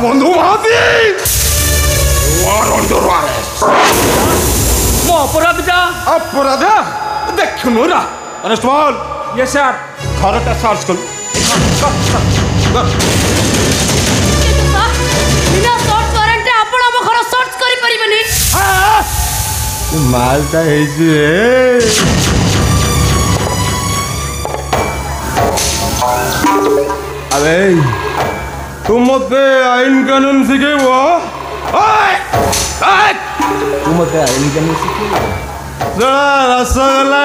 বন্ধু মহাতি মো অপরাধটা দেখুন কনস্টেবল ইয়েস স্যার ঘরটা সার্চ করুন মালটা হয়েছি আরে तुम मते आईन कानून सीखेब तुम मते आईन कानून सीखेब रसगोल्ला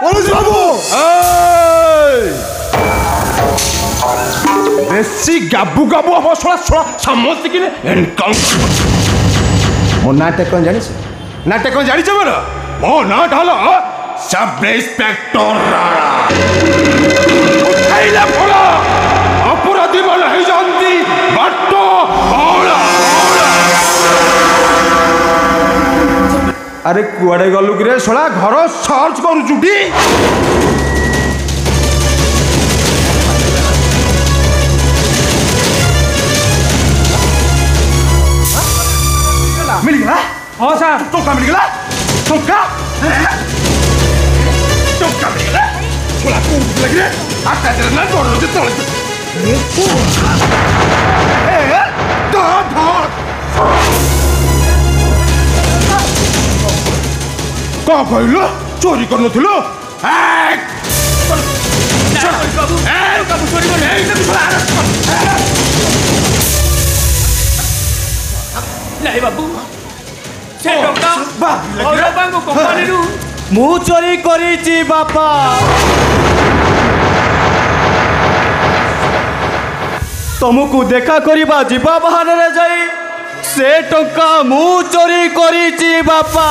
पुलिस बाबू बेसी गाबू गाबू हम छोड़ा छोड़ा समस्त कि एनकाउंटर मो नाटे कौन जानिस नाटे कौन जानिस मोर मो नाट हलो सब इंस्पेक्टर राणा उठाइला बोलो अपराधी मन है जानती बट्टो बौला अरे कुआड़े गलु कि रे सोला घर सर्च करू चुटी मिल गया हाँ सर टोका मिल गया टोका टोका मिल गया सोला कौन लग रे आता तेरे ना जोड़ दे तोड़ क्या कहल चोरी कर नहीं बाबू से टंका कंपनी मु चोरी करी बापा तुमको देखा करिबा जीवा बहाने रे जाई से टंका मु चोरी करी बापा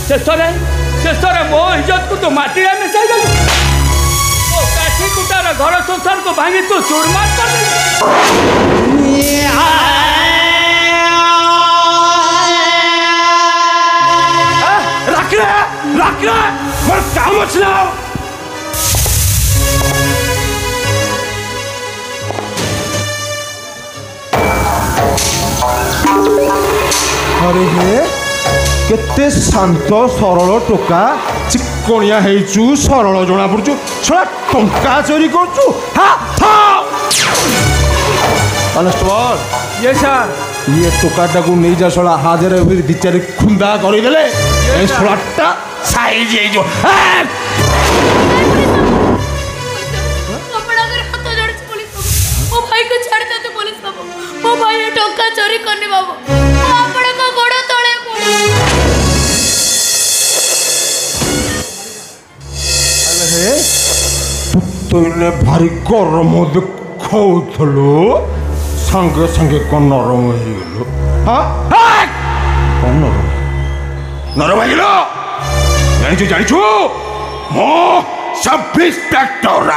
शेष मो इज्जत को तो माटी में मिसाई गलु काठी कुटार घर संसार को भांगी तू चूरमार कर रख मोर काम अच्छे अरे हे केते शांत सरल टोका चिकनिया हेचु सरल जना पड़चु छड़ा टंका चोरी करचु कॉन्स्टेबल ये सर ये टोकाटा को नहीं जा सड़ा हाजर बिचारे खुंदा कर देले ए सड़ाटा साइज ए जो मो भाई को छाड़ दे तो पुलिस बाबू मो भाई ये टंका चोरी करने बाबू आपण को गोड़ तळे अरे तो ने भारी गरम देखौथलो संगे संगे कोन नरम हो गेलो हां कोन नरम नरम हो गेलो जानिछु मो सब इंस्पेक्टर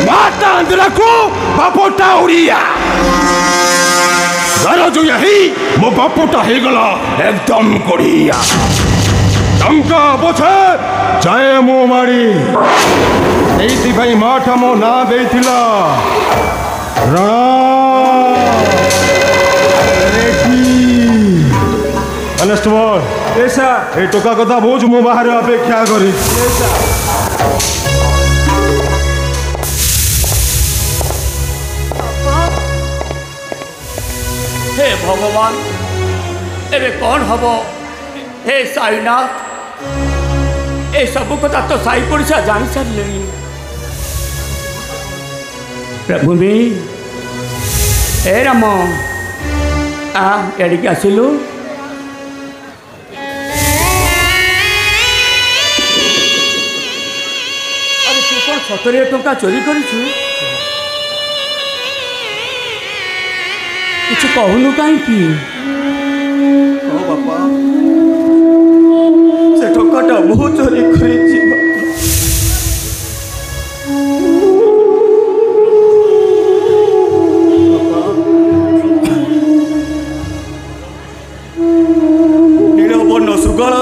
माता अंदर को बापोटा उड़िया घर जो यही मो बापोटा हे गला एकदम कोड़िया टंका पोछे जाए मो मारी एथि भाई माठा मो ना देथिला राणा कॉन्स्टेबल ऐसा ए टोका कथा बोझ मो बाहर अपेक्षा करी हे भगवान एबे कौन हबो हे साईनाथ ए सब कथा तो साई पड़िसा जानी सारे प्रभु भी ए राम आ एडिक आसिलु अरे तू कौन 70 टंका चोरी करिछु किछु कहूनु कहीं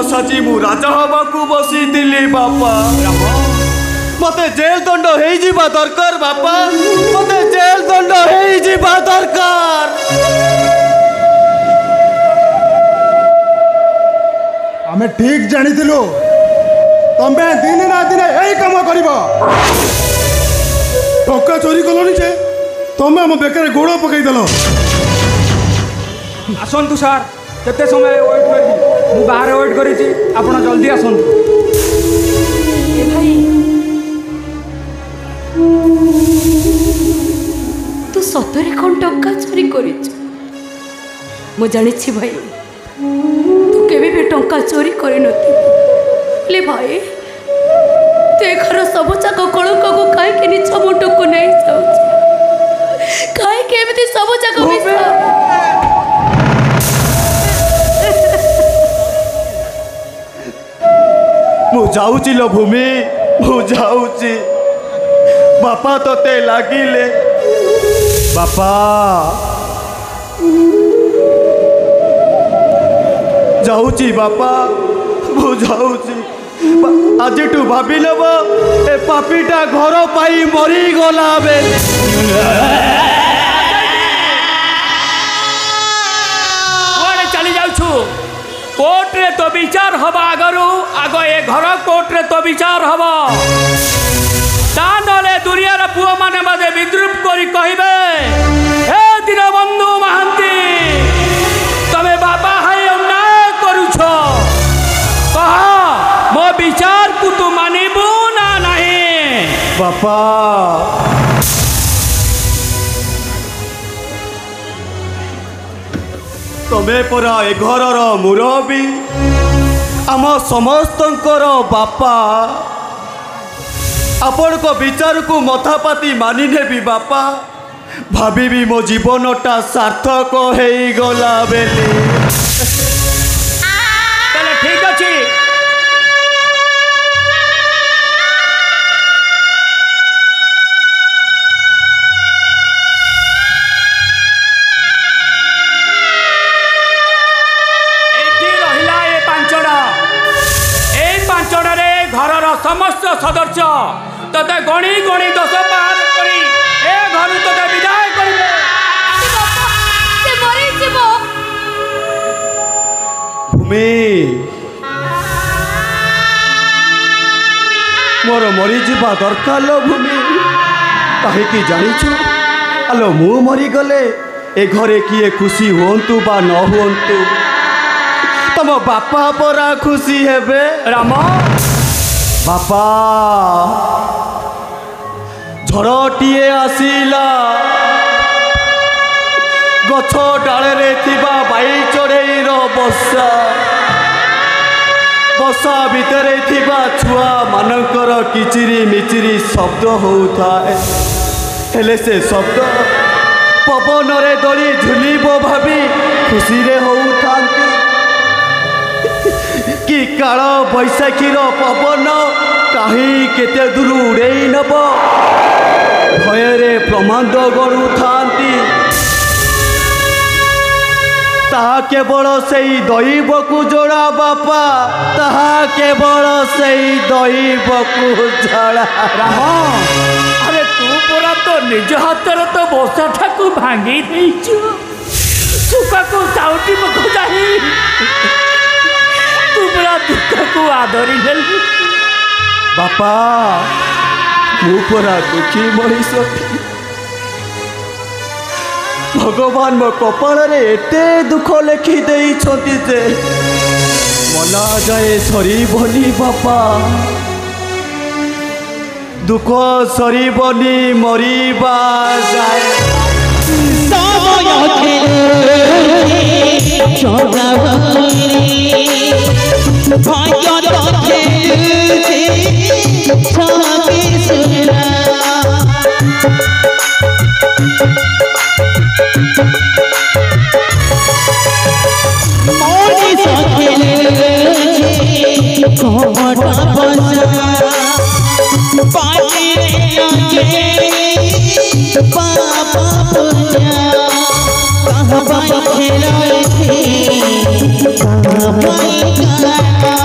साजी मु राजा हवा को बसी दिली बापा मते जेल दंड हेई जीवा दरकार बापा मते जेल दंड हेई जीवा दरकार। आमे ठीक जानिथिलु तमे दिन ना दिन एई काम करिबो टंका चोरी कलोनी जे तमे हम बेकार गोड़ पकई देलो। आसतु सार केते समय वेट करी मु बाहर वेट करी आपण जल्दी आसतु। भाई तू सतरे कौन टंका चोरी कर जानी भाई तू केवे भी टंका चोरी कर ले भाई ते घर सब जाक कलंक को कहीं निज मुंड को नहीं जाऊँ कहीं सब जाक मु जाऊची लो भूमि मु जाऊची बापा तोते लागिले बापा जाऊची बापा मु जाऊची आज तू भाभी नब ए पापीटा घर पाई मरी गला बे चली जाऊछु कोर्ट रे तो विचार हवा आगरू आग ए घर कोर्ट रे तो विचार हवा ता नले दुनिया रे पुआ माने मते विद्रूप करी कहिबे ए दीनबंधु महांती तमे बाबा हाय अन्याय करूछो कह मो विचार को तू मानिबू ना नहीं बापा तमे परा ए घरर मुरबी आम समस्तंकर बापा आपण को विचार को मथापाती मानि नेबी बापा भाभी मो जीवनटा सार्थक हो गला बेली चले ठीक अछि समस्त सदस्य तते गणी गणी 10 पार करी ए घर तते विदाय करिबे से मरि जीवो भूमि मोर मरी जीवा दरकार लो भूमि कहीं कि जानिछु आलो मु मरी गले ए घरे किए खुशी होंतु बा न होंतु तम बापा परा खुशी हेबे राम बापा झड़टिए आसिला गछ डाले रे थिबा बाई चढ़ेईर बसा बसा भितरे थिबा छुआ मानकर किचिरी मिचिरी शब्द होउथाए हेले से शब्द पवन रे दली झुलिबो भाभी खुशी रे होउथांती कि काल बैशाखीर पवन कहीं केते दूर उड़े नब भୟରେ प्रमाद गड़ू थांती ताहा केवल सेई दैव को जोड़ा बापा ताहा केवल सेई दैव को जोड़ा राम अरे तू पूरा तो निज हाथ तो बसा ठाकू भांगी देइछु सुका को साउटी मको जाही तू पूरा दुख को आदरी ले बापा मु पूरा दुखी मनीष भगवान मो कपाल रे एते दुख लिखि देई छथि जे मना जाए सरीबनी बापा दुख सरीबनी मरीबा जाए पापा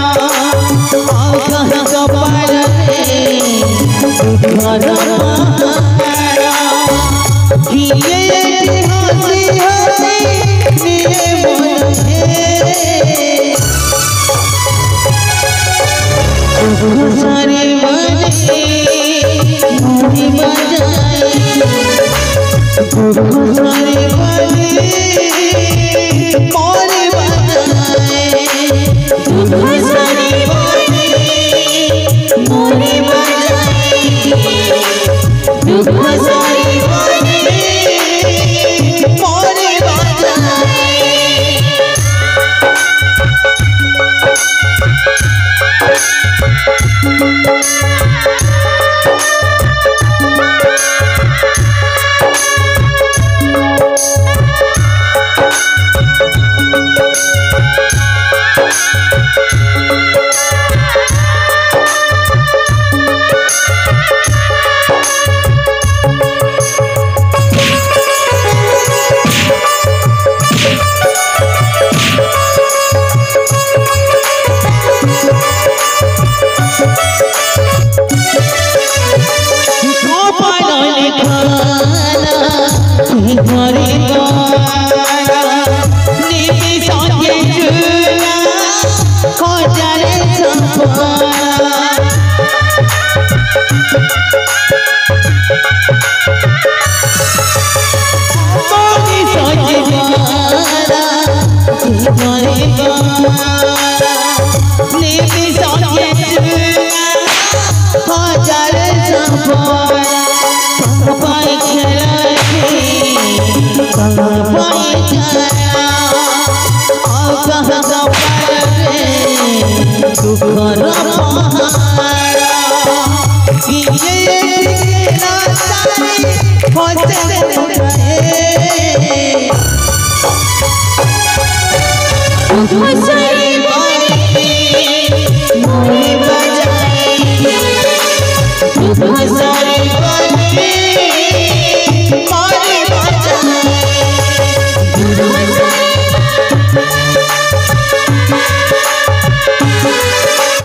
What's